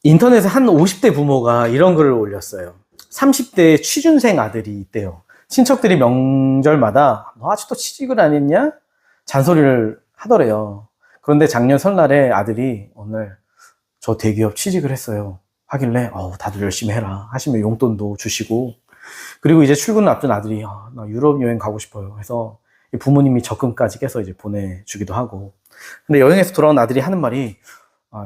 인터넷에 한 50대 부모가 이런 글을 올렸어요. 30대 취준생 아들이 있대요. 친척들이 명절마다 너 아직도 취직을 안 했냐? 잔소리를 하더래요. 그런데 작년 설날에 아들이 오늘 저 대기업 취직을 했어요 하길래 다들 열심히 해라 하시면 용돈도 주시고, 그리고 이제 출근을 앞둔 아들이 나 유럽 여행 가고 싶어요 해서 부모님이 적금까지 깨서 이제 보내주기도 하고. 근데 여행에서 돌아온 아들이 하는 말이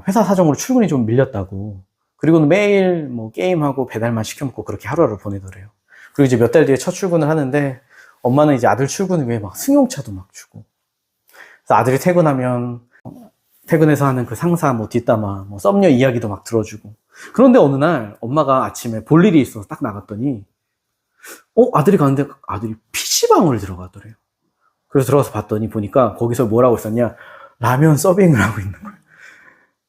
회사 사정으로 출근이 좀 밀렸다고, 그리고는 매일 뭐 게임하고 배달만 시켜먹고 그렇게 하루하루 보내더래요. 그리고 이제 몇 달 뒤에 첫 출근을 하는데 엄마는 이제 아들 출근을 위해 막 승용차도 막 주고, 그래서 아들이 퇴근하면 퇴근해서 하는 그 상사 뭐 뒷담화, 뭐 썸녀 이야기도 막 들어주고. 그런데 어느 날 엄마가 아침에 볼 일이 있어서 딱 나갔더니 아들이 가는데 아들이 PC방을 들어가더래요. 그래서 들어가서 봤더니 보니까 거기서 뭐라고 있었냐, 라면 서빙을 하고 있는 거예요.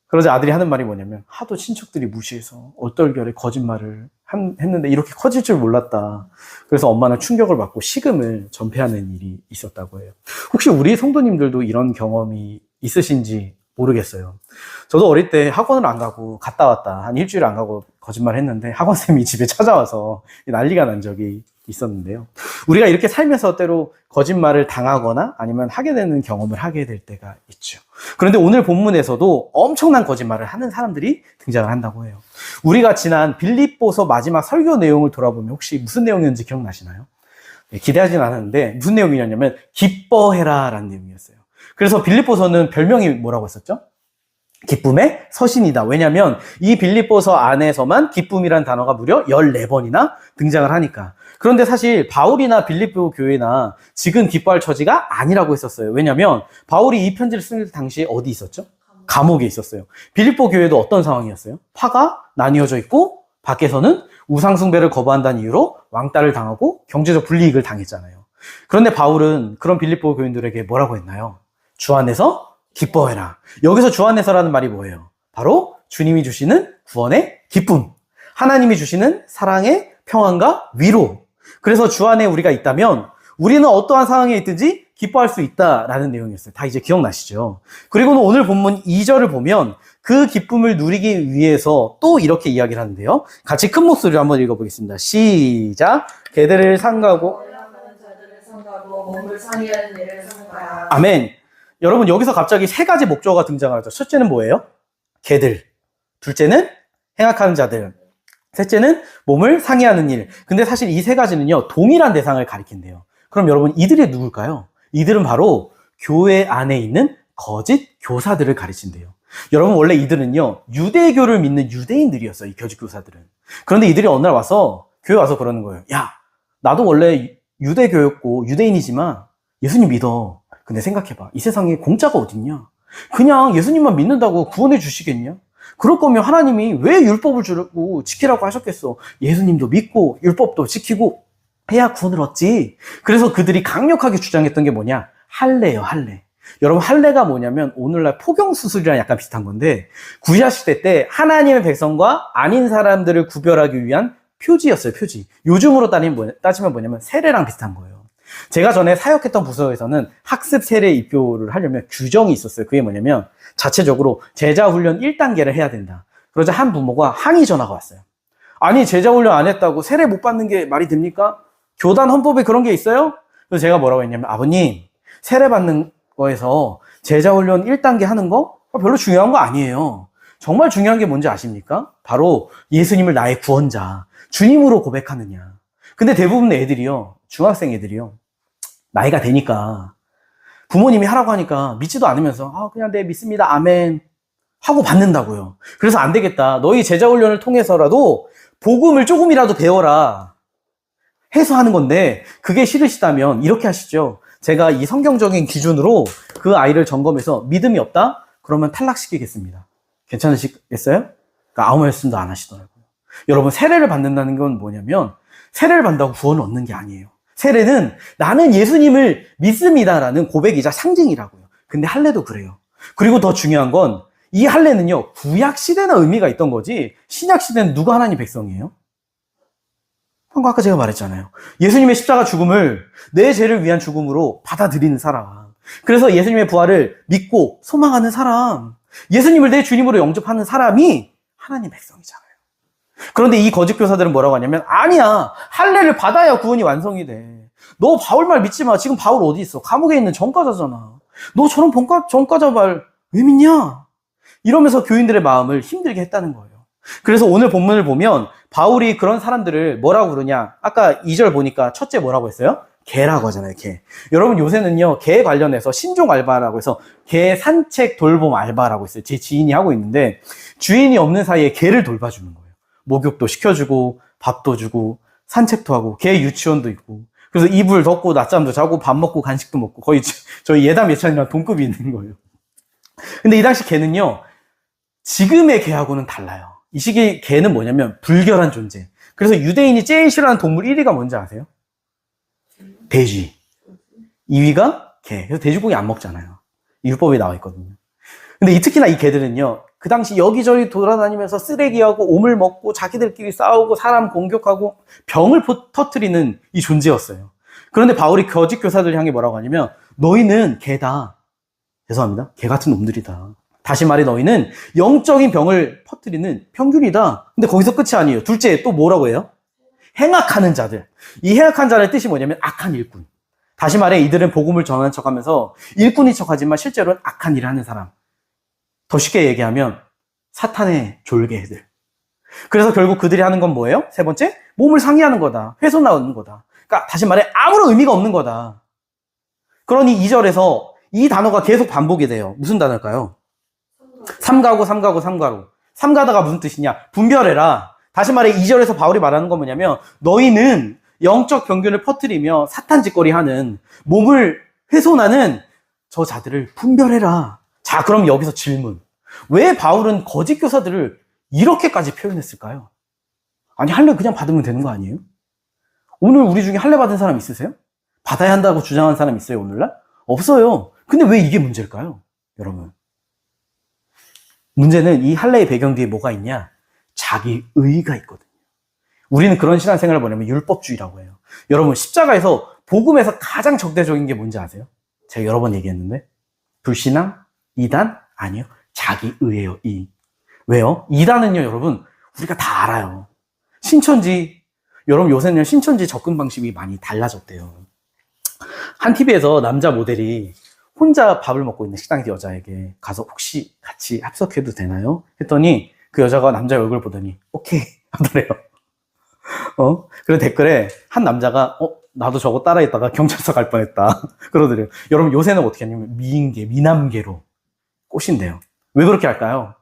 그러자 아들이 하는 말이 뭐냐면, 하도 친척들이 무시해서 얼떨결에 거짓말을 했는데 이렇게 커질 줄 몰랐다. 그래서 엄마는 충격을 받고 식음을 전폐하는 일이 있었다고 해요. 혹시 우리 성도님들도 이런 경험이 있으신지 모르겠어요. 저도 어릴 때 학원을 안 가고 갔다 왔다 한 일주일 안 가고 거짓말 했는데 학원쌤이 집에 찾아와서 난리가 난 적이 있었는데요. 우리가 이렇게 살면서 때로 거짓말을 당하거나 아니면 하게 되는 경험을 하게 될 때가 있죠. 그런데 오늘 본문에서도 엄청난 거짓말을 하는 사람들이 등장을 한다고 해요. 우리가 지난 빌립보서 마지막 설교 내용을 돌아보면 혹시 무슨 내용이었는지 기억나시나요? 기대하진 않았는데 무슨 내용이었냐면 기뻐해라 라는 내용이었어요. 그래서 빌립보서는 별명이 뭐라고 했었죠? 기쁨의 서신이다. 왜냐하면 이 빌립보서 안에서만 기쁨이란 단어가 무려 14번이나 등장을 하니까. 그런데 사실 바울이나 빌립보 교회나 지금 기뻐할 처지가 아니라고 했었어요. 왜냐하면 바울이 이 편지를 쓰는 당시에 어디 있었죠? 감옥에 있었어요. 빌립보 교회도 어떤 상황이었어요? 파가 나뉘어져 있고 밖에서는 우상숭배를 거부한다는 이유로 왕따를 당하고 경제적 불이익을 당했잖아요. 그런데 바울은 그런 빌립보 교인들에게 뭐라고 했나요? 주 안에서 기뻐해라. 여기서 주 안에서라는 말이 뭐예요? 바로 주님이 주시는 구원의 기쁨, 하나님이 주시는 사랑의 평안과 위로. 그래서 주 안에 우리가 있다면 우리는 어떠한 상황에 있든지 기뻐할 수 있다라는 내용이었어요. 다 이제 기억나시죠? 그리고는 오늘 본문 2절을 보면 그 기쁨을 누리기 위해서 또 이렇게 이야기를 하는데요. 같이 큰 목소리로 한번 읽어보겠습니다. 시작. 개들을 상가고 아멘. 여러분, 여기서 갑자기 세 가지 목적어가 등장하죠. 첫째는 뭐예요? 개들. 둘째는 행악하는 자들. 셋째는 몸을 상해하는 일. 근데 사실 이 세 가지는요, 동일한 대상을 가리킨대요. 그럼 여러분, 이들이 누굴까요? 이들은 바로 교회 안에 있는 거짓 교사들을 가르친대요. 여러분, 원래 이들은요, 유대교를 믿는 유대인들이었어요, 이 거짓 교사들은. 그런데 이들이 어느 날 와서, 교회 와서 그러는 거예요. 야, 나도 원래 유대교였고 유대인이지만 예수님 믿어. 근데 생각해봐. 이 세상에 공짜가 어딨냐? 그냥 예수님만 믿는다고 구원해 주시겠냐? 그럴 거면 하나님이 왜 율법을 주고 지키라고 하셨겠어? 예수님도 믿고 율법도 지키고 해야 구원을 얻지. 그래서 그들이 강력하게 주장했던 게 뭐냐? 할례예요, 할례. 여러분, 할례가 뭐냐면 오늘날 포경수술이랑 약간 비슷한 건데, 구약시대 때 하나님의 백성과 아닌 사람들을 구별하기 위한 표지였어요, 표지. 요즘으로 따지면 뭐냐면 세례랑 비슷한 거예요. 제가 전에 사역했던 부서에서는 학습 세례 입교를 하려면 규정이 있었어요. 그게 뭐냐면 자체적으로 제자훈련 1단계를 해야 된다. 그러자 한 부모가 항의 전화가 왔어요. 아니, 제자훈련 안 했다고 세례 못 받는 게 말이 됩니까? 교단 헌법에 그런 게 있어요? 그래서 제가 뭐라고 했냐면, 아버님, 세례 받는 거에서 제자훈련 1단계 하는 거 별로 중요한 거 아니에요. 정말 중요한 게 뭔지 아십니까? 바로 예수님을 나의 구원자, 주님으로 고백하느냐. 근데 대부분 애들이요, 중학생 애들이요, 나이가 되니까 부모님이 하라고 하니까 믿지도 않으면서 그냥 네 믿습니다 아멘 하고 받는다고요. 그래서 안 되겠다, 너희 제자훈련을 통해서라도 복음을 조금이라도 배워라 해서 하는 건데, 그게 싫으시다면 이렇게 하시죠. 제가 이 성경적인 기준으로 그 아이를 점검해서 믿음이 없다? 그러면 탈락시키겠습니다. 괜찮으시겠어요? 그러니까 아무 말씀도 안 하시더라고요. 여러분, 세례를 받는다는 건 뭐냐면 세례를 받는다고 구원을 얻는 게 아니에요. 세례는 나는 예수님을 믿습니다라는 고백이자 상징이라고요. 근데 할례도 그래요. 그리고 더 중요한 건 이 할례는요, 구약 시대나 의미가 있던 거지 신약 시대는 누가 하나님 백성이에요? 방금 아까 제가 말했잖아요. 예수님의 십자가 죽음을 내 죄를 위한 죽음으로 받아들이는 사람. 그래서 예수님의 부활을 믿고 소망하는 사람. 예수님을 내 주님으로 영접하는 사람이 하나님 백성이잖아요. 그런데 이 거짓 교사들은 뭐라고 하냐면, 아니야, 할례를 받아야 구원이 완성이 돼. 너 바울 말 믿지 마. 지금 바울 어디 있어? 감옥에 있는 전과자잖아. 너 저런 전과자 말 왜 믿냐? 이러면서 교인들의 마음을 힘들게 했다는 거예요. 그래서 오늘 본문을 보면 바울이 그런 사람들을 뭐라고 그러냐? 아까 2절 보니까 첫째 뭐라고 했어요? 개라고 하잖아요, 개. 여러분 요새는요, 개 관련해서 신종 알바라고 해서 개 산책 돌봄 알바라고 있어요. 제 지인이 하고 있는데 주인이 없는 사이에 개를 돌봐주는 거예요. 목욕도 시켜주고 밥도 주고 산책도 하고 개 유치원도 있고, 그래서 이불 덮고 낮잠도 자고 밥 먹고 간식도 먹고 거의 저희 예담 예찬이랑 동급이 있는 거예요. 근데 이 당시 개는요, 지금의 개하고는 달라요. 이 시기 개는 뭐냐면 불결한 존재. 그래서 유대인이 제일 싫어하는 동물 1위가 뭔지 아세요? 돼지. 2위가 개. 그래서 돼지고기 안 먹잖아요. 율법에 나와 있거든요. 근데 특히나 이 개들은요, 그 당시 여기저기 돌아다니면서 쓰레기하고 오물 먹고 자기들끼리 싸우고 사람 공격하고 병을 터뜨리는 이 존재였어요. 그런데 바울이 거짓 교사들 향해 뭐라고 하냐면, 너희는 개다. 죄송합니다. 개 같은 놈들이다. 다시 말해 너희는 영적인 병을 퍼뜨리는 평균이다. 근데 거기서 끝이 아니에요. 둘째 또 뭐라고 해요? 행악하는 자들. 이 행악한 자의 뜻이 뭐냐면 악한 일꾼. 다시 말해 이들은 복음을 전하는 척하면서 일꾼인 척하지만 실제로는 악한 일을 하는 사람. 더 쉽게 얘기하면 사탄의 졸개들. 그래서 결국 그들이 하는 건 뭐예요? 세 번째, 몸을 상해하는 거다. 훼손하는 거다. 그러니까 다시 말해 아무런 의미가 없는 거다. 그러니 2절에서 이 단어가 계속 반복이 돼요. 무슨 단어일까요? 삼가고 삼가고 삼가로. 삼가다가 무슨 뜻이냐? 분별해라. 다시 말해 2절에서 바울이 말하는 건 뭐냐면, 너희는 영적 병균을 퍼뜨리며 사탄 짓거리 하는, 몸을 훼손하는 저 자들을 분별해라. 자, 그럼 여기서 질문. 왜 바울은 거짓 교사들을 이렇게까지 표현했을까요? 아니, 할례 그냥 받으면 되는 거 아니에요? 오늘 우리 중에 할례 받은 사람 있으세요? 받아야 한다고 주장하는 사람 있어요, 오늘날? 없어요. 근데 왜 이게 문제일까요? 여러분. 문제는 이 할례의 배경 뒤에 뭐가 있냐? 자기 의의가 있거든요. 우리는 그런 신앙생활을 뭐냐면 율법주의라고 해요. 여러분, 십자가에서 복음에서 가장 적대적인 게 뭔지 아세요? 제가 여러 번 얘기했는데, 불신앙, 이단? 아니요. 자기 의예요, 의. 왜요? 이단은요, 여러분, 우리가 다 알아요. 신천지, 여러분 요새는 신천지 접근 방식이 많이 달라졌대요. 한 TV에서 남자 모델이 혼자 밥을 먹고 있는 식당에서 여자에게 가서 혹시 같이 합석해도 되나요? 했더니 그 여자가 남자 얼굴 보더니 오케이 하더래요. 그리고 댓글에 한 남자가 나도 저거 따라했다가 경찰서 갈 뻔했다 그러더래요. 여러분 요새는 어떻게 하냐면 미인계, 미남계로 꼬신대요. 왜 그렇게 할까요?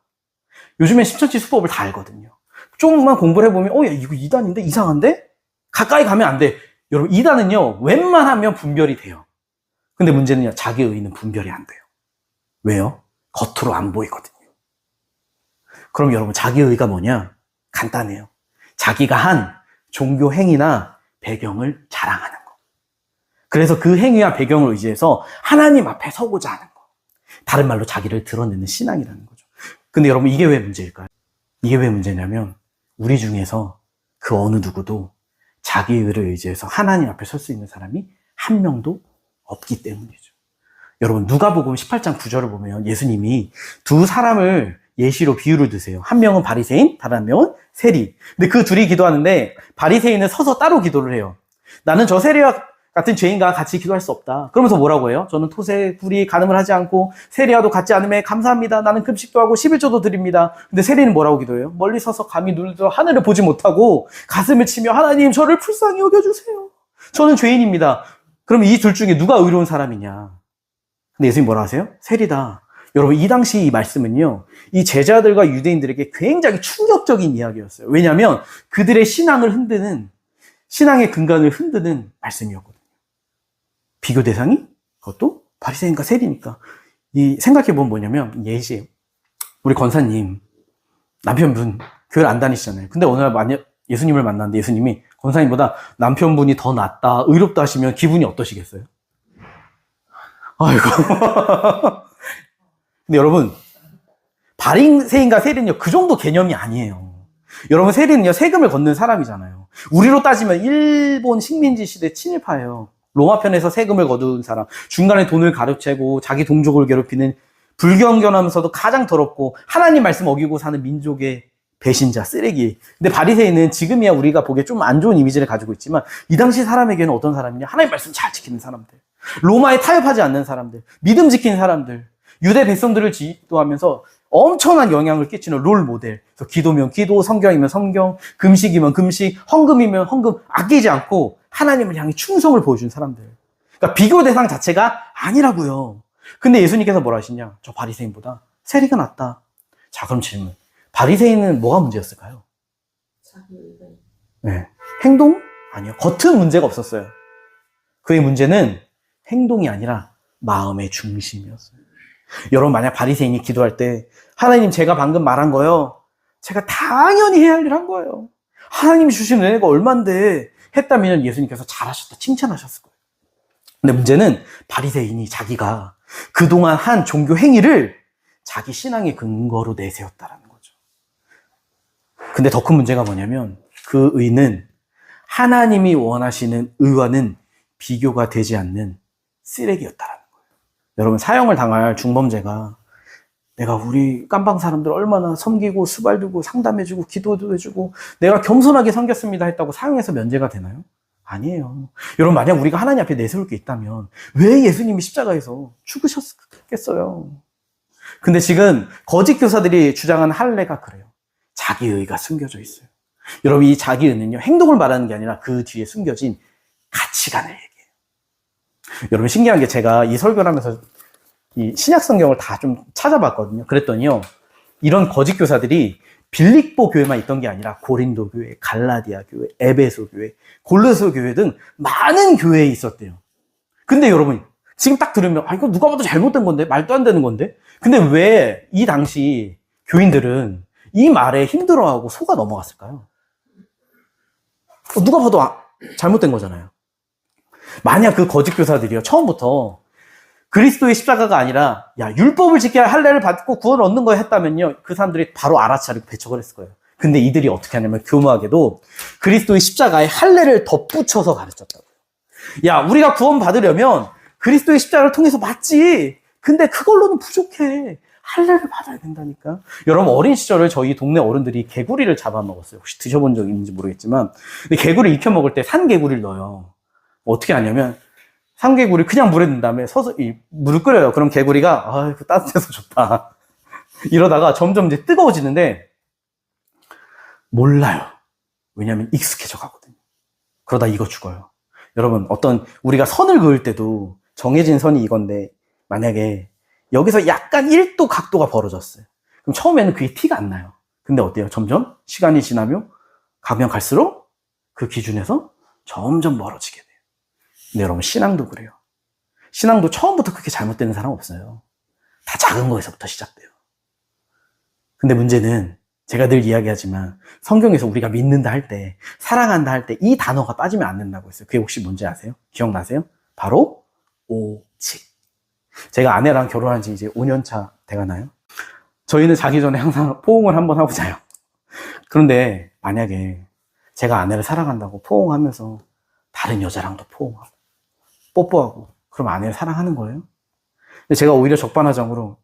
요즘엔 신천지 수법을 다 알거든요. 조금만 공부를 해보면 야 이거 이단인데 이상한데? 가까이 가면 안 돼. 여러분 이단은요 웬만하면 분별이 돼요. 근데 문제는요, 자기 의의는 분별이 안 돼요. 왜요? 겉으로 안 보이거든요. 그럼 여러분, 자기 의의가 뭐냐? 간단해요. 자기가 한 종교 행위나 배경을 자랑하는 거. 그래서 그 행위와 배경을 의지해서 하나님 앞에 서고자 하는 거. 다른 말로 자기를 드러내는 신앙이라는 거죠. 근데 여러분, 이게 왜 문제일까요? 이게 왜 문제냐면, 우리 중에서 그 어느 누구도 자기 의의를 의지해서 하나님 앞에 설 수 있는 사람이 한 명도 없기 때문이죠. 여러분 누가복음 18장 9절을 보면 예수님이 두 사람을 예시로 비유를 드세요. 한 명은 바리새인, 다른 한 명은 세리. 근데 그 둘이 기도하는데 바리새인은 서서 따로 기도를 해요. 나는 저 세리와 같은 죄인과 같이 기도할 수 없다. 그러면서 뭐라고 해요? 저는 토세, 구리, 간음을 하지 않고 세리와도 같지 않음에 감사합니다. 나는 금식도 하고 11조도 드립니다. 근데 세리는 뭐라고 기도해요? 멀리 서서 감히 눈으로 하늘을 보지 못하고 가슴을 치며 하나님 저를 불쌍히 여겨주세요. 저는 죄인입니다. 그럼 이 둘 중에 누가 의로운 사람이냐? 근데 예수님이 뭐라 하세요? 세리다. 여러분 이 당시 이 말씀은요, 이 제자들과 유대인들에게 굉장히 충격적인 이야기였어요. 왜냐하면 그들의 신앙을 흔드는, 신앙의 근간을 흔드는 말씀이었거든요. 비교 대상이 그것도 바리새인과 세리니까. 이 생각해보면 뭐냐면 예시, 우리 권사님 남편분 교회를 안 다니시잖아요. 근데 어느 날 만약 예수님을 만났는데 예수님이 권사님보다 남편분이 더 낫다, 의롭다 하시면 기분이 어떠시겠어요? 아이고. 근데 여러분, 바리새인과 세리는요, 그 정도 개념이 아니에요. 여러분, 세리는요, 세금을 걷는 사람이잖아요. 우리로 따지면 일본 식민지 시대 친일파예요. 로마 편에서 세금을 거둔 사람, 중간에 돈을 가로채고 자기 동족을 괴롭히는 불경건하면서도 가장 더럽고 하나님 말씀 어기고 사는 민족의 배신자, 쓰레기. 근데 바리새인은 지금이야 우리가 보기에 좀 안 좋은 이미지를 가지고 있지만 이 당시 사람에게는 어떤 사람이냐? 하나님 말씀 잘 지키는 사람들. 로마에 타협하지 않는 사람들. 믿음 지키는 사람들. 유대 백성들을 지도하면서 엄청난 영향을 끼치는 롤 모델. 그래서 기도면 기도, 성경이면 성경, 금식이면 금식, 헌금이면 헌금, 아끼지 않고 하나님을 향해 충성을 보여준 사람들. 그러니까 비교 대상 자체가 아니라고요. 근데 예수님께서 뭐라 하시냐? 저 바리새인보다 세리가 낫다. 자, 그럼 질문. 바리새인은 뭐가 문제였을까요? 네. 행동? 아니요. 겉은 문제가 없었어요. 그의 문제는 행동이 아니라 마음의 중심이었어요. 여러분, 만약 바리새인이 기도할 때 하나님 제가 방금 말한 거요. 제가 당연히 해야 할 일 한 거예요. 하나님이 주신 은혜가 얼만데 했다면 예수님께서 잘하셨다 칭찬하셨을 거예요. 근데 문제는 바리새인이 자기가 그동안 한 종교 행위를 자기 신앙의 근거로 내세웠다라는 거죠. 근데 더 큰 문제가 뭐냐면 그 의는 하나님이 원하시는 의와는 비교가 되지 않는 쓰레기였다라는 거예요. 여러분, 사형을 당할 중범죄가 내가 우리 깜방 사람들 얼마나 섬기고 수발두고 상담해주고 기도도 해주고 내가 겸손하게 섬겼습니다 했다고 사형에서 면제가 되나요? 아니에요. 여러분, 만약 우리가 하나님 앞에 내세울 게 있다면 왜 예수님이 십자가에서 죽으셨겠어요? 근데 지금 거짓 교사들이 주장하는 할례가 그래요. 자기의가 숨겨져 있어요. 여러분, 이 자기의는요, 행동을 말하는 게 아니라 그 뒤에 숨겨진 가치관을 얘기해요. 여러분, 신기한 게 제가 이 설교를 하면서 이 신약 성경을 다 좀 찾아봤거든요. 그랬더니요, 이런 거짓 교사들이 빌립보 교회만 있던 게 아니라 고린도 교회, 갈라디아 교회, 에베소 교회, 골로새 교회 등 많은 교회에 있었대요. 근데 여러분, 지금 딱 들으면 이거 누가 봐도 잘못된 건데, 말도 안 되는 건데. 근데 왜 이 당시 교인들은 이 말에 힘들어하고 속아 넘어갔을까요? 누가 봐도 잘못된 거잖아요. 만약 그 거짓 교사들이요, 처음부터 그리스도의 십자가가 아니라 율법을 지켜야 할례를 받고 구원을 얻는 거에 했다면요, 그 사람들이 바로 알아차리고 배척을 했을 거예요. 근데 이들이 어떻게 하냐면 교묘하게도 그리스도의 십자가에 할례를 덧붙여서 가르쳤다고요. 우리가 구원 받으려면 그리스도의 십자가를 통해서 맞지. 근데 그걸로는 부족해. 할례를 받아야 된다니까. 여러분, 어린 시절에 저희 동네 어른들이 개구리를 잡아먹었어요. 혹시 드셔본 적 있는지 모르겠지만, 근데 개구리 익혀 먹을 때 산개구리를 넣어요. 어떻게 하냐면 산개구리 그냥 물에 넣은 다음에 물을 끓여요. 그럼 개구리가 따뜻해서 좋다 이러다가 점점 이제 뜨거워지는데 몰라요. 왜냐하면 익숙해져 가거든요. 그러다 익어 죽어요. 여러분, 우리가 선을 그을 때도 정해진 선이 이건데 만약에 여기서 약간 1도 각도가 벌어졌어요. 그럼 처음에는 그게 티가 안 나요. 근데 어때요? 점점 시간이 지나면 가면 갈수록 그 기준에서 점점 멀어지게 돼요. 근데 여러분, 신앙도 그래요. 신앙도 처음부터 그렇게 잘못되는 사람 없어요. 다 작은 거에서부터 시작돼요. 근데 문제는 제가 늘 이야기하지만 성경에서 우리가 믿는다 할 때, 사랑한다 할 때 이 단어가 빠지면 안 된다고 했어요. 그게 혹시 뭔지 아세요? 기억나세요? 바로 오직. 제가 아내랑 결혼한 지 이제 5년 차 돼가나요? 저희는 자기 전에 항상 포옹을 한번 하고 자요. 그런데 만약에 제가 아내를 사랑한다고 포옹하면서 다른 여자랑도 포옹하고 뽀뽀하고 그럼 아내를 사랑하는 거예요? 근데 제가 오히려 적반하장으로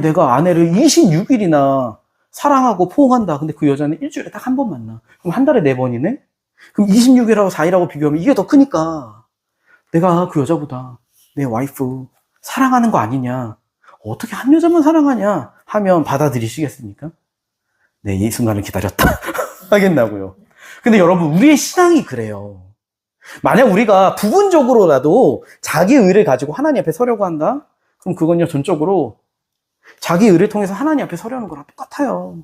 내가 아내를 26일이나 사랑하고 포옹한다. 근데 그 여자는 일주일에 딱 한 번 만나. 그럼 한 달에 4번이네? 그럼 26일하고 4일하고 비교하면 이게 더 크니까 내가 그 여자보다 내 와이프 사랑하는 거 아니냐, 어떻게 한 여자만 사랑하냐 하면 받아들이시겠습니까? 네, 이 순간을 기다렸다 하겠나고요. 근데 여러분, 우리의 신앙이 그래요. 만약 우리가 부분적으로라도 자기 의를 가지고 하나님 앞에 서려고 한다? 그럼 그건요, 전적으로 자기 의를 통해서 하나님 앞에 서려는 거랑 똑같아요.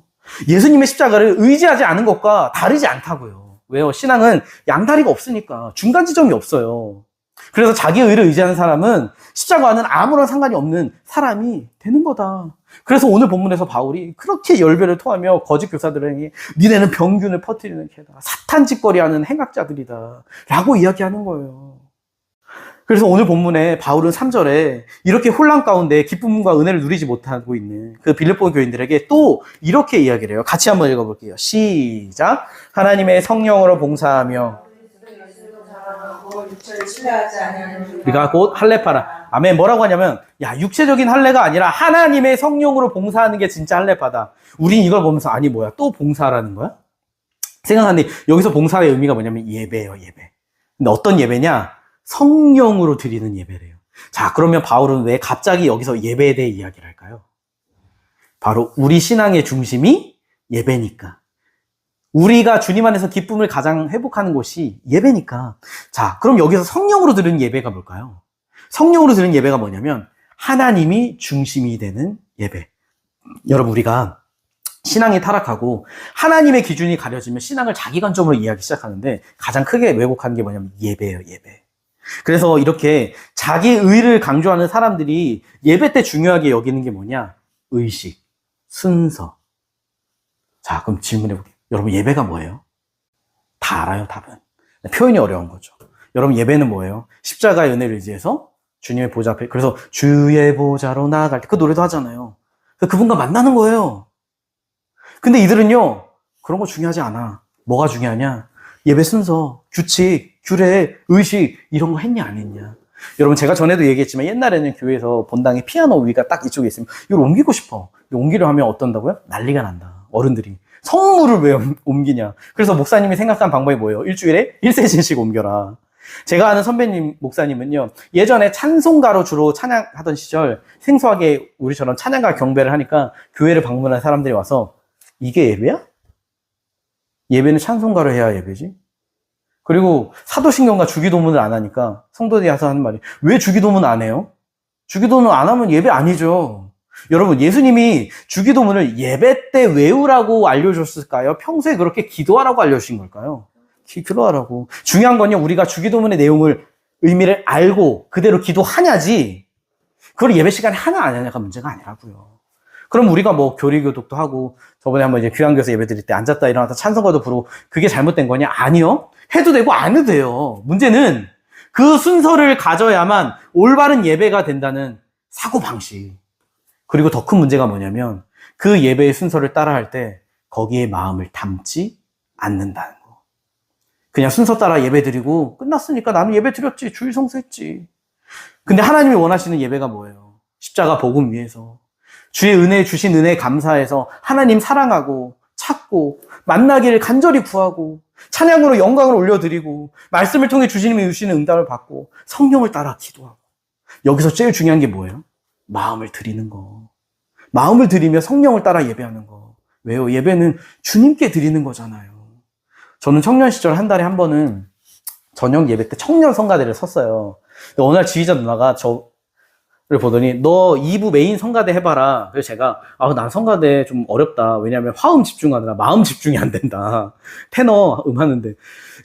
예수님의 십자가를 의지하지 않은 것과 다르지 않다고요. 왜요? 신앙은 양다리가 없으니까 중간 지점이 없어요. 그래서 자기 의를 의지하는 사람은 십자가와는 아무런 상관이 없는 사람이 되는 거다. 그래서 오늘 본문에서 바울이 그렇게 열배를 토하며 거짓 교사들에게 니네는 병균을 퍼뜨리는 개다, 사탄 짓거리하는 행악자들이다 라고 이야기하는 거예요. 그래서 오늘 본문에 바울은 3절에 이렇게 혼란 가운데 기쁨과 은혜를 누리지 못하고 있는 그 빌립보 교인들에게 또 이렇게 이야기를 해요. 같이 한번 읽어볼게요. 시작. 하나님의 성령으로 봉사하며 우리가 곧 할례파라. 아멘. 뭐라고 하냐면, 야, 육체적인 할례가 아니라 하나님의 성령으로 봉사하는 게 진짜 할례파다. 우린 이걸 보면서, 아니, 뭐야, 또 봉사라는 거야? 생각하는데, 여기서 봉사의 의미가 뭐냐면, 예배예요, 예배. 근데 어떤 예배냐? 성령으로 드리는 예배래요. 자, 그러면 바울은 왜 갑자기 여기서 예배에 대해 이야기를 할까요? 바로 우리 신앙의 중심이 예배니까. 우리가 주님 안에서 기쁨을 가장 회복하는 곳이 예배니까. 자, 그럼 여기서 성령으로 드리는 예배가 뭘까요? 성령으로 드리는 예배가 뭐냐면 하나님이 중심이 되는 예배. 여러분, 우리가 신앙이 타락하고 하나님의 기준이 가려지면 신앙을 자기 관점으로 이해하기 시작하는데 가장 크게 왜곡하는 게 뭐냐면 예배예요, 예배. 그래서 이렇게 자기 의를 강조하는 사람들이 예배 때 중요하게 여기는 게 뭐냐? 의식, 순서. 자, 그럼 질문해 볼게요. 여러분, 예배가 뭐예요? 다 알아요, 답은. 표현이 어려운 거죠. 여러분, 예배는 뭐예요? 십자가의 은혜를 의지해서 주님의 보좌 앞에, 그래서 주의 보좌로 나아갈 때 그 노래도 하잖아요. 그분과 만나는 거예요. 근데 이들은요, 그런 거 중요하지 않아. 뭐가 중요하냐? 예배 순서, 규칙, 규례, 의식, 이런 거 했냐, 안 했냐. 여러분, 제가 전에도 얘기했지만 옛날에는 교회에서 본당에 피아노 위가 딱 이쪽에 있으면 이걸 옮기고 싶어. 옮기려 하면 어떤다고요? 난리가 난다. 어른들이. 성물을 왜 옮기냐. 그래서 목사님이 생각한 방법이 뭐예요? 일주일에 1세신씩 옮겨라. 제가 아는 선배님, 목사님은요, 예전에 찬송가로 주로 찬양하던 시절 생소하게 우리처럼 찬양가 경배를 하니까 교회를 방문한 사람들이 와서 이게 예배야? 예배는 찬송가로 해야 예배지. 그리고 사도신경과 주기도문을 안 하니까 성도들이 와서 하는 말이 왜 주기도문 안 해요? 주기도문 안 하면 예배 아니죠. 여러분, 예수님이 주기도문을 예배 때 외우라고 알려줬을까요? 평소에 그렇게 기도하라고 알려주신 걸까요? 기도하라고. 중요한 건요, 우리가 주기도문의 내용을, 의미를 알고 그대로 기도하냐지, 그걸 예배 시간에 하냐 안 하냐가 문제가 아니라고요. 그럼 우리가 뭐 교리교독도 하고, 저번에 한번 이제 귀환교에서 예배 드릴 때 앉았다 일어났다 찬송가도 부르고, 그게 잘못된 거냐? 아니요. 해도 되고 안 해도 돼요. 문제는 그 순서를 가져야만 올바른 예배가 된다는 사고방식. 그리고 더 큰 문제가 뭐냐면 그 예배의 순서를 따라할 때 거기에 마음을 담지 않는다는 거. 그냥 순서 따라 예배 드리고 끝났으니까 나는 예배 드렸지, 주일 성수했지. 근데 하나님이 원하시는 예배가 뭐예요? 십자가 복음 위해서 주의 은혜 주신 은혜에 감사해서 하나님 사랑하고 찾고 만나기를 간절히 구하고 찬양으로 영광을 올려드리고 말씀을 통해 주님이 주시는 응답을 받고 성령을 따라 기도하고. 여기서 제일 중요한 게 뭐예요? 마음을 드리는 거. 마음을 드리며 성령을 따라 예배하는 거. 왜요? 예배는 주님께 드리는 거잖아요. 저는 청년 시절 한 달에 한 번은 저녁 예배 때 청년 성가대를 섰어요. 근데 어느 날 지휘자 누나가 저를 보더니 너 2부 메인 성가대 해봐라. 그래서 제가 난 성가대 좀 어렵다. 왜냐하면 화음 집중하느라 마음 집중이 안 된다. 테너 하는데.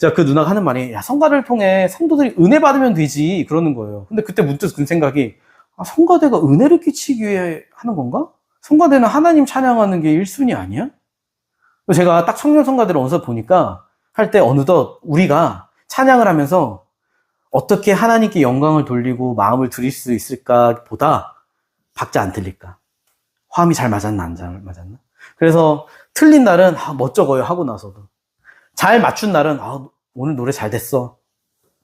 자, 그 누나가 하는 말이 야, 성가를 통해 성도들이 은혜 받으면 되지. 그러는 거예요. 근데 그때 문득 든 생각이 성가대가 은혜를 끼치기 위해 하는 건가? 성가대는 하나님 찬양하는 게 1순위 아니야? 제가 딱 청년 성가대를 어디서 보니까 할 때 어느덧 우리가 찬양을 하면서 어떻게 하나님께 영광을 돌리고 마음을 드릴 수 있을까 보다 박자 안 틀릴까? 화음이 잘 맞았나 안 잘 맞았나? 그래서 틀린 날은 멋쩍어요 하고 나서도. 잘 맞춘 날은 오늘 노래 잘 됐어.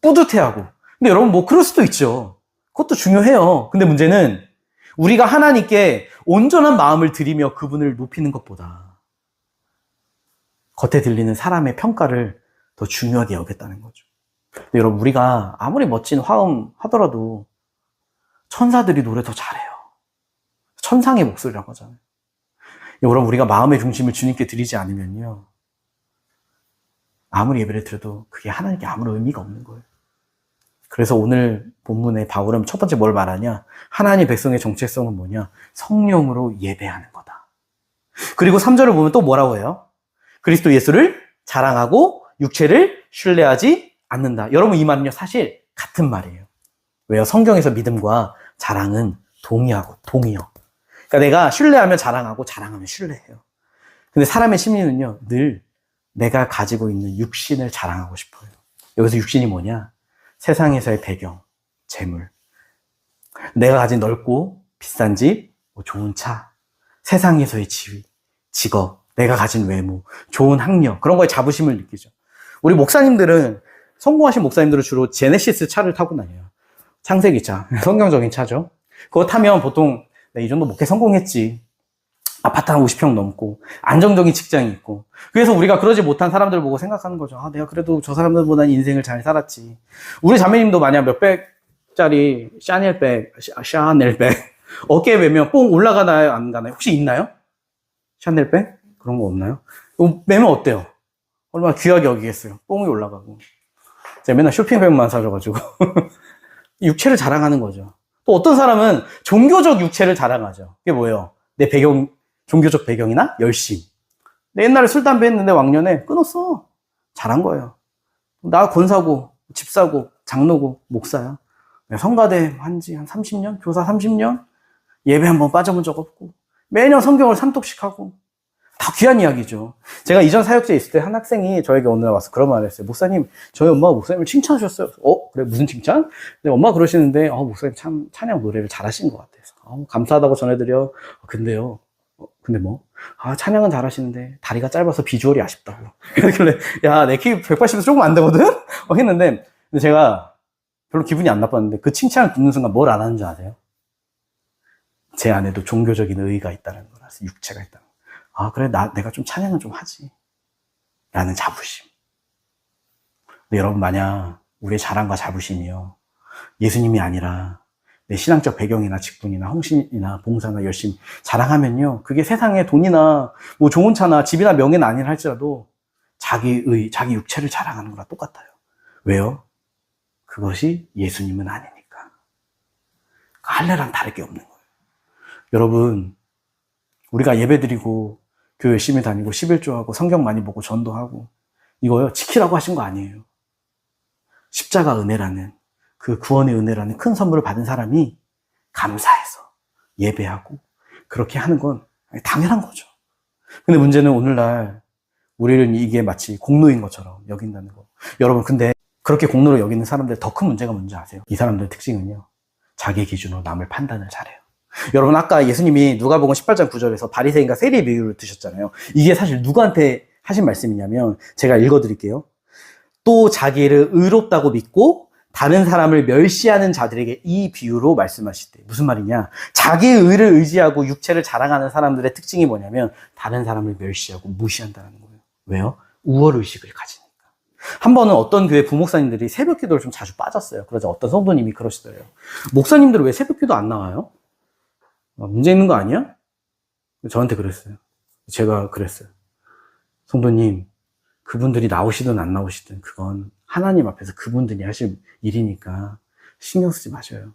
뿌듯해하고. 근데 여러분 뭐 그럴 수도 있죠. 그것도 중요해요. 근데 문제는 우리가 하나님께 온전한 마음을 드리며 그분을 높이는 것보다 겉에 들리는 사람의 평가를 더 중요하게 여겼다는 거죠. 근데 여러분, 우리가 아무리 멋진 화음 하더라도 천사들이 노래 더 잘해요. 천상의 목소리라고 하잖아요. 여러분, 우리가 마음의 중심을 주님께 드리지 않으면요, 아무리 예배를 드려도 그게 하나님께 아무런 의미가 없는 거예요. 그래서 오늘 본문에 바울은 첫 번째 뭘 말하냐? 하나님 백성의 정체성은 뭐냐? 성령으로 예배하는 거다. 그리고 3절을 보면 또 뭐라고 해요? 그리스도 예수를 자랑하고 육체를 신뢰하지 않는다. 여러분, 이 말은요, 사실 같은 말이에요. 왜요? 성경에서 믿음과 자랑은 동의어. 그러니까 내가 신뢰하면 자랑하고 자랑하면 신뢰해요. 근데 사람의 심리는요, 늘 내가 가지고 있는 육신을 자랑하고 싶어요. 여기서 육신이 뭐냐? 세상에서의 배경, 재물. 내가 가진 넓고 비싼 집, 좋은 차, 세상에서의 지위, 직업, 내가 가진 외모, 좋은 학력, 그런 거에 자부심을 느끼죠. 우리 목사님들은, 성공하신 목사님들은 주로 제네시스 차를 타고 다녀요. 창세기차. 성경적인 차죠. 그거 타면 보통 이 정도 목회 성공했지. 아파트 한 50평 넘고 안정적인 직장이 있고. 그래서 우리가 그러지 못한 사람들 보고 생각하는 거죠. 아, 내가 그래도 저 사람들보다는 인생을 잘 살았지. 우리 자매님도 만약 몇백짜리 샤넬백 어깨에 매면 뽕 올라가나요? 안 가나요? 혹시 있나요? 샤넬백? 그런 거 없나요? 이거 매면 어때요? 얼마나 귀하게 여기겠어요. 뽕이 올라가고. 제가 맨날 쇼핑백만 사줘가지고 육체를 자랑하는 거죠. 또 어떤 사람은 종교적 육체를 자랑하죠. 그게 뭐예요? 내 배경, 종교적 배경이나 열심. 내 옛날에 술, 담배 했는데 왕년에 끊었어. 잘한 거예요. 나 권사고, 집 사고, 장로고, 목사야. 성가대 한지 한 30년? 교사 30년? 예배 한번 빠져본 적 없고. 매년 성경을 3독씩 하고. 다 귀한 이야기죠. 제가 이전 사역지에 있을 때 한 학생이 저에게 어느 날 와서 그런 말을 했어요. 목사님, 저희 엄마가 목사님을 칭찬하셨어요. 그래, 무슨 칭찬? 근데 엄마가 그러시는데, 목사님 참 찬양 노래를 잘하시는 것 같아요. 감사하다고 전해드려. 근데요. 근데 뭐? 찬양은 잘하시는데 다리가 짧아서 비주얼이 아쉽다고. 그래, 야, 내 키 180에서 조금 안 되거든? 했는데, 근데 제가 별로 기분이 안 나빴는데 그 칭찬을 듣는 순간 뭘 안 하는 줄 아세요? 제 안에도 종교적인 의의가 있다는 거라서, 육체가 있다는 거. 그래, 내가 좀 찬양은 좀 하지. 라는 자부심. 근데 여러분, 만약 우리의 자랑과 자부심이요, 예수님이 아니라 내 신앙적 배경이나 직분이나 헌신이나 봉사나 열심 자랑하면요, 그게 세상에 돈이나 뭐 좋은 차나 집이나 명예는 아니라 할지라도 자기 육체를 자랑하는 거랑 똑같아요. 왜요? 그것이 예수님은 아니니까. 할례랑 다를 게 없는 거예요. 여러분, 우리가 예배드리고 교회 열심히 다니고 11조하고 성경 많이 보고 전도하고 이거요, 지키라고 하신 거 아니에요. 십자가 은혜라는, 그 구원의 은혜라는 큰 선물을 받은 사람이 감사해서 예배하고 그렇게 하는 건 당연한 거죠. 근데 문제는 오늘날 우리는 이게 마치 공로인 것처럼 여긴다는 거. 여러분, 근데 그렇게 공로로 여기는 사람들 더 큰 문제가 뭔지 아세요? 이 사람들의 특징은요, 자기 기준으로 남을 판단을 잘해요. 여러분, 아까 예수님이 누가복음 18장 9절에서 바리새인과 세리의 비유를 드셨잖아요. 이게 사실 누구한테 하신 말씀이냐면, 제가 읽어드릴게요. 또 자기를 의롭다고 믿고 다른 사람을 멸시하는 자들에게 이 비유로 말씀하시대. 무슨 말이냐? 자기의 의를 의지하고 육체를 자랑하는 사람들의 특징이 뭐냐면 다른 사람을 멸시하고 무시한다는 거예요. 왜요? 우월의식을 가지니까. 한 번은 어떤 교회 부목사님들이 새벽 기도를 좀 자주 빠졌어요. 그러자 어떤 성도님이 그러시더래요. 목사님들은 왜 새벽 기도 안 나와요? 문제 있는 거 아니야? 저한테 그랬어요. 제가 그랬어요. 성도님, 그분들이 나오시든 안 나오시든 그건 하나님 앞에서 그분들이 하실 일이니까 신경 쓰지 마셔요.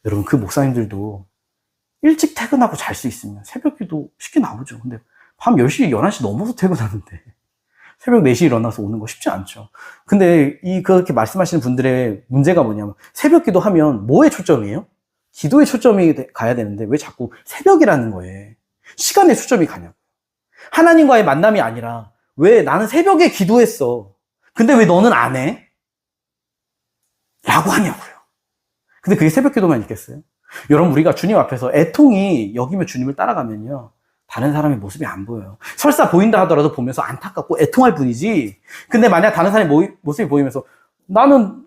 여러분, 그 목사님들도 일찍 퇴근하고 잘 수 있으면 새벽 기도 쉽게 나오죠. 근데 밤 10시, 11시 넘어서 퇴근하는데 새벽 4시 일어나서 오는 거 쉽지 않죠. 근데 그렇게 말씀하시는 분들의 문제가 뭐냐면, 새벽 기도 하면 뭐에 초점이에요? 기도에 초점이 가야 되는데 왜 자꾸 새벽이라는 거에 시간에 초점이 가냐고. 하나님과의 만남이 아니라, 왜 나는 새벽에 기도했어, 근데 왜 너는 안 해? 라고 하냐고요. 근데 그게 새벽 기도만 있겠어요? 여러분, 우리가 주님 앞에서 애통이 여기며 주님을 따라가면요, 다른 사람의 모습이 안 보여요. 설사 보인다 하더라도 보면서 안타깝고 애통할 뿐이지. 근데 만약 다른 사람의 모습이 보이면서 나는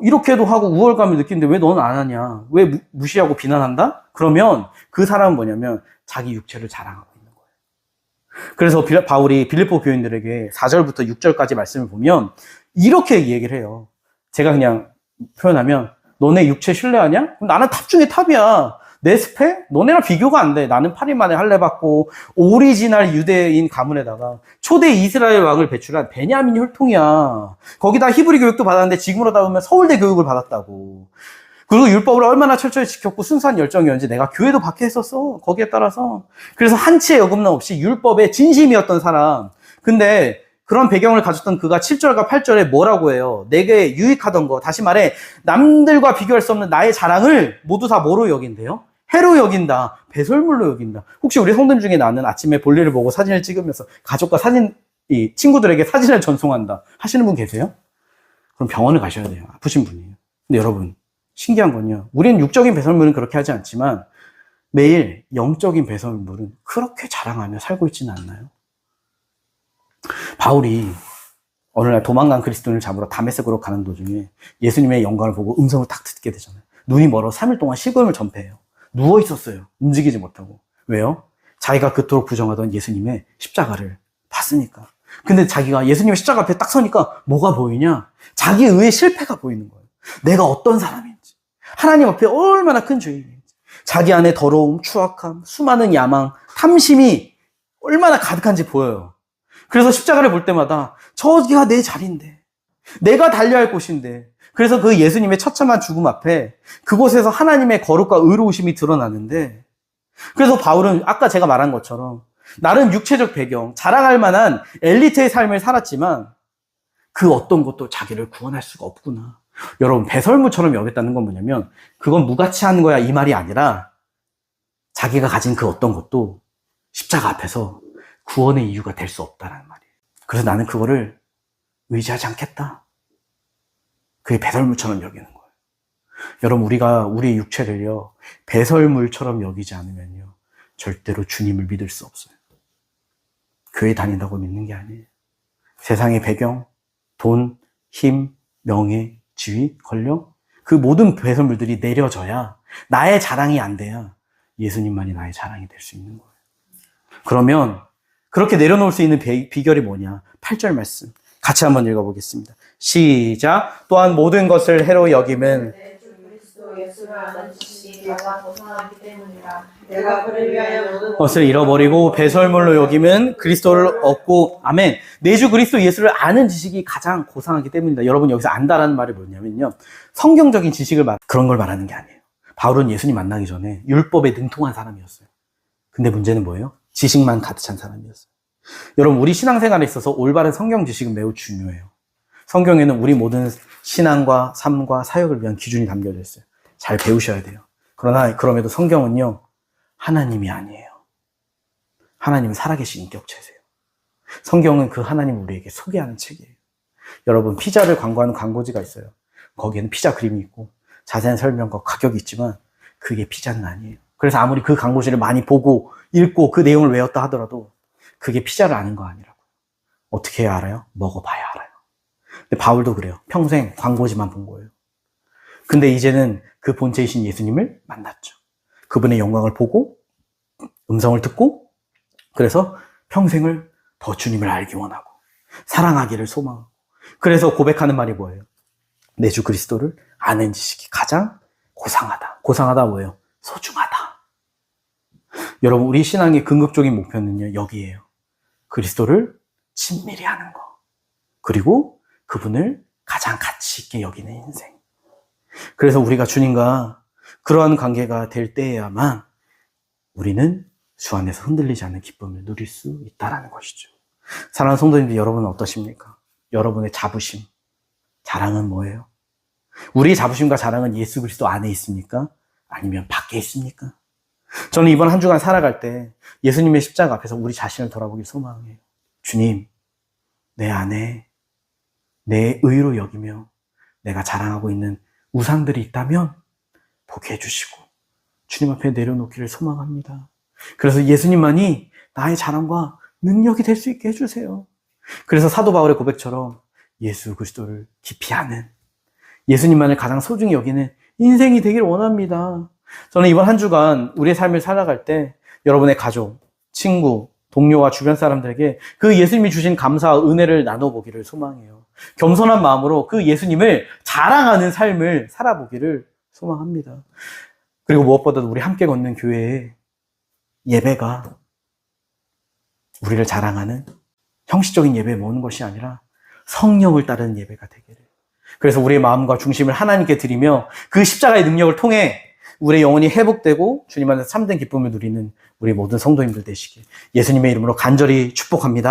이렇게도 하고 우월감을 느끼는데 왜 너는 안 하냐? 왜 무시하고 비난한다? 그러면 그 사람은 뭐냐면 자기 육체를 자랑하고 있는 거예요. 그래서 바울이 빌립보 교인들에게 4절부터 6절까지 말씀을 보면 이렇게 얘기를 해요. 제가 그냥 표현하면, 너네 육체 신뢰하냐? 그럼 나는 탑 중에 탑이야. 내 스펙? 너네랑 비교가 안 돼. 나는 8일 만에 할례 받고 오리지널 유대인 가문에다가 초대 이스라엘 왕을 배출한 베냐민 혈통이야. 거기다 히브리 교육도 받았는데 지금으로 따지면 서울대 교육을 받았다고. 그리고 율법을 얼마나 철저히 지켰고 순수한 열정이었는지 내가 교회도 박해했었어. 거기에 따라서. 그래서 한치의 어긋남 없이 율법에 진심이었던 사람. 근데 그런 배경을 가졌던 그가 7절과 8절에 뭐라고 해요? 내게 유익하던 거, 다시 말해 남들과 비교할 수 없는 나의 자랑을 모두 다 뭐로 여긴대요? 해로 여긴다. 배설물로 여긴다. 혹시 우리 성도님 중에 나는 아침에 볼일을 보고 사진을 찍으면서 가족과 친구들에게 사진을 전송한다 하시는 분 계세요? 그럼 병원을 가셔야 돼요. 아프신 분이에요. 근데 여러분, 신기한 건요, 우리는 육적인 배설물은 그렇게 하지 않지만 매일 영적인 배설물은 그렇게 자랑하며 살고 있지는 않나요? 바울이 어느 날 도망간 그리스도인을 잡으러 다메섹으로 가는 도중에 예수님의 영광을 보고 음성을 딱 듣게 되잖아요. 눈이 멀어 3일 동안 식음을 전폐해요. 누워 있었어요. 움직이지 못하고. 왜요? 자기가 그토록 부정하던 예수님의 십자가를 봤으니까. 근데 자기가 예수님의 십자가 앞에 딱 서니까 뭐가 보이냐? 자기 의의 실패가 보이는 거예요. 내가 어떤 사람인지, 하나님 앞에 얼마나 큰 죄인인지, 자기 안에 더러움, 추악함, 수많은 야망, 탐심이 얼마나 가득한지 보여요. 그래서 십자가를 볼 때마다 저기가 내 자리인데, 내가 달려야 할 곳인데, 그래서 그 예수님의 처참한 죽음 앞에 그곳에서 하나님의 거룩과 의로우심이 드러나는데, 그래서 바울은 아까 제가 말한 것처럼 나름 육체적 배경, 자랑할 만한 엘리트의 삶을 살았지만 그 어떤 것도 자기를 구원할 수가 없구나. 여러분, 배설물처럼 여겼다는 건 뭐냐면 그건 무가치한 거야 이 말이 아니라 자기가 가진 그 어떤 것도 십자가 앞에서 구원의 이유가 될 수 없다는 말이에요. 그래서 나는 그거를 의지하지 않겠다. 그게 배설물처럼 여기는 거예요. 여러분, 우리가 우리의 육체를요 배설물처럼 여기지 않으면요 절대로 주님을 믿을 수 없어요. 교회 다닌다고 믿는 게 아니에요. 세상의 배경, 돈, 힘, 명예, 지위, 권력, 그 모든 배설물들이 내려져야, 나의 자랑이 안 돼야 예수님만이 나의 자랑이 될 수 있는 거예요. 그러면 그렇게 내려놓을 수 있는 비결이 뭐냐? 8절 말씀 같이 한번 읽어보겠습니다. 시작. 또한 모든 것을 해로 여김은 예수를 아는 지식이 내가 벗어나기 때문이라. 내가 그를 위하여 모든 것을 잃어버리고 배설물로 여김은 그리스도를 얻고. 아멘. 내 주 그리스도 예수를 아는 지식이 가장 고상하기 때문이다. 여러분, 여기서 안다라는 말이 뭐냐면요, 성경적인 지식을 그런 걸 말하는 게 아니에요. 바울은 예수님 만나기 전에 율법에 능통한 사람이었어요. 근데 문제는 뭐예요? 지식만 가득 찬 사람이었어요. 여러분, 우리 신앙생활에 있어서 올바른 성경 지식은 매우 중요해요. 성경에는 우리 모든 신앙과 삶과 사역을 위한 기준이 담겨져 있어요. 잘 배우셔야 돼요. 그러나 그럼에도 성경은요 하나님이 아니에요. 하나님은 살아계신 인격체세요. 성경은 그 하나님을 우리에게 소개하는 책이에요. 여러분, 피자를 광고하는 광고지가 있어요. 거기에는 피자 그림이 있고 자세한 설명과 가격이 있지만 그게 피자는 아니에요. 그래서 아무리 그 광고지를 많이 보고 읽고 그 내용을 외웠다 하더라도 그게 피자를 아는 거 아니라고. 어떻게 해야 알아요? 먹어봐야 알아요. 근데 바울도 그래요. 평생 광고지만 본 거예요. 근데 이제는 그 본체이신 예수님을 만났죠. 그분의 영광을 보고 음성을 듣고, 그래서 평생을 더 주님을 알기 원하고 사랑하기를 소망하고, 그래서 고백하는 말이 뭐예요? 내 주 그리스도를 아는 지식이 가장 고상하다. 고상하다 뭐예요? 소중하다. 여러분, 우리 신앙의 궁극적인 목표는요 여기에요. 그리스도를 친밀히 아는 거, 그리고 그분을 가장 가치 있게 여기는 인생. 그래서 우리가 주님과 그러한 관계가 될 때에야만 우리는 주 안에서 흔들리지 않는 기쁨을 누릴 수 있다는 것이죠. 사랑하는 성도님들, 여러분은 어떠십니까? 여러분의 자부심, 자랑은 뭐예요? 우리의 자부심과 자랑은 예수 그리스도 안에 있습니까? 아니면 밖에 있습니까? 저는 이번 한 주간 살아갈 때 예수님의 십자가 앞에서 우리 자신을 돌아보길 소망해요. 주님, 내 안에 내 의로 여기며 내가 자랑하고 있는 우상들이 있다면 보게 해주시고 주님 앞에 내려놓기를 소망합니다. 그래서 예수님만이 나의 자랑과 능력이 될 수 있게 해주세요. 그래서 사도 바울의 고백처럼 예수 그리스도를 깊이 아는, 예수님만을 가장 소중히 여기는 인생이 되길 원합니다. 저는 이번 한 주간 우리의 삶을 살아갈 때 여러분의 가족, 친구, 동료와 주변 사람들에게 그 예수님이 주신 감사와 은혜를 나눠보기를 소망해요. 겸손한 마음으로 그 예수님을 자랑하는 삶을 살아보기를 소망합니다. 그리고 무엇보다도 우리 함께 걷는 교회의 예배가 우리를 자랑하는 형식적인 예배에 모는 것이 아니라 성령을 따르는 예배가 되기를. 그래서 우리의 마음과 중심을 하나님께 드리며 그 십자가의 능력을 통해 우리의 영혼이 회복되고 주님 안에서 참된 기쁨을 누리는 우리 모든 성도님들 되시길 예수님의 이름으로 간절히 축복합니다.